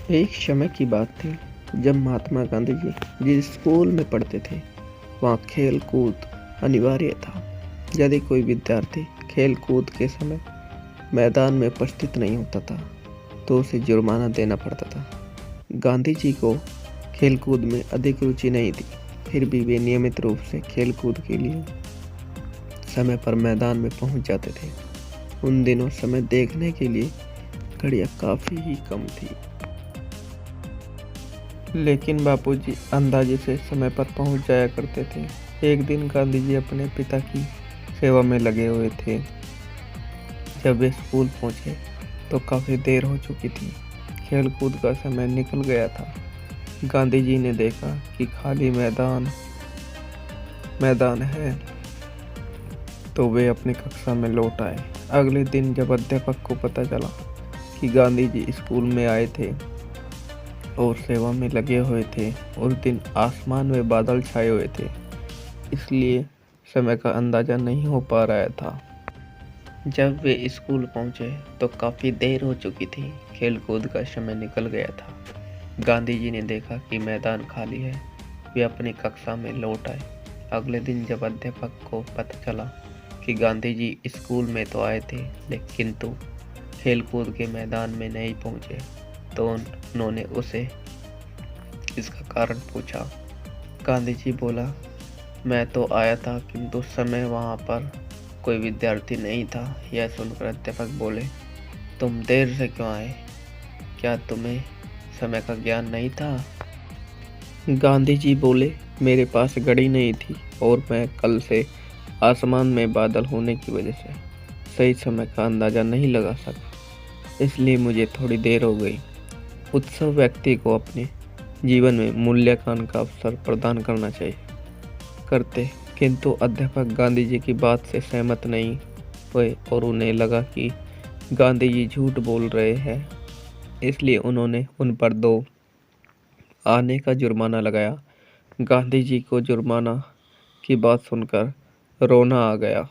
एक समय की बात थी जब महात्मा गांधी जी जिस स्कूल में पढ़ते थे वहाँ खेल कूद अनिवार्य था। यदि कोई विद्यार्थी खेल कूद के समय मैदान में उपस्थित नहीं होता था तो उसे जुर्माना देना पड़ता था। गांधी जी को खेल कूद में अधिक रुचि नहीं थी, फिर भी वे नियमित रूप से खेल कूद के लिए समय पर मैदान में पहुंच जाते थे। उन दिनों समय देखने के लिए घड़ियां काफ़ी ही कम थी, लेकिन बापूजी अंदाजे से समय पर पहुंच जाया करते थे। एक दिन गांधी जी अपने पिता की सेवा में लगे हुए थे। जब वे स्कूल पहुंचे तो काफ़ी देर हो चुकी थी। खेल कूद का समय निकल गया था। गांधी जी ने देखा कि खाली मैदान है, तो वे अपनी कक्षा में लौट आए। अगले दिन जब अध्यापक को पता चला कि गांधी जी स्कूल में आए थे और सेवा में लगे हुए थे, उस दिन आसमान में बादल छाए हुए थे, इसलिए समय का अंदाज़ा नहीं हो पा रहा था। जब वे स्कूल पहुंचे तो काफ़ी देर हो चुकी थी। खेल कूद का समय निकल गया था। गांधी जी ने देखा कि मैदान खाली है। वे अपनी कक्षा में लौट आए। अगले दिन जब अध्यापक को पता चला कि गांधी जी स्कूल में तो आए थे, लेकिन खेल कूद के मैदान में नहीं पहुंचे, तो उन्होंने उसे इसका कारण पूछा। गांधी जी बोला, मैं तो आया था किंतु समय वहाँ पर कोई विद्यार्थी नहीं था। यह सुनकर अध्यापक बोले, तुम देर से क्यों आए? क्या तुम्हें समय का ज्ञान नहीं था? गांधी जी बोले, मेरे पास घड़ी नहीं थी और मैं कल से आसमान में बादल होने की वजह से सही समय का अंदाज़ा नहीं लगा सका, इसलिए मुझे थोड़ी देर हो गई। उत्सव व्यक्ति को अपने जीवन में मूल्यांकन का अवसर प्रदान करना करते, किंतु अध्यापक गांधी जी की बात से सहमत नहीं हुए और उन्हें लगा कि गांधी जी झूठ बोल रहे हैं, इसलिए उन्होंने उन पर 2 आने का जुर्माना लगाया। गांधी जी को जुर्माना की बात सुनकर रोना आ गया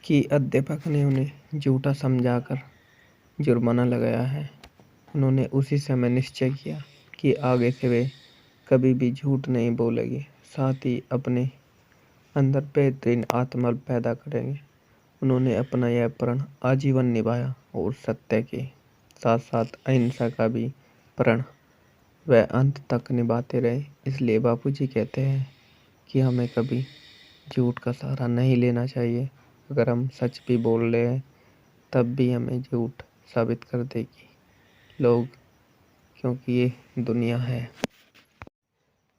कि अध्यापक ने उन्हें झूठा समझाकर जुर्माना लगाया है। उन्होंने उसी समय निश्चय किया कि आगे से वे कभी भी झूठ नहीं बोलेंगे, साथ ही अपने अंदर बेहतरीन आत्मबल पैदा करेंगे। उन्होंने अपना यह प्रण आजीवन निभाया और सत्य के साथ साथ अहिंसा का भी प्रण वह अंत तक निभाते रहे। इसलिए बापूजी कहते हैं कि हमें कभी झूठ का सहारा नहीं लेना चाहिए। अगर हम सच भी बोल रहे हैं तब भी हमें झूठ साबित कर देगी लोग, क्योंकि ये दुनिया है।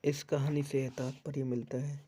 इस कहानी से तात्पर्य मिलता है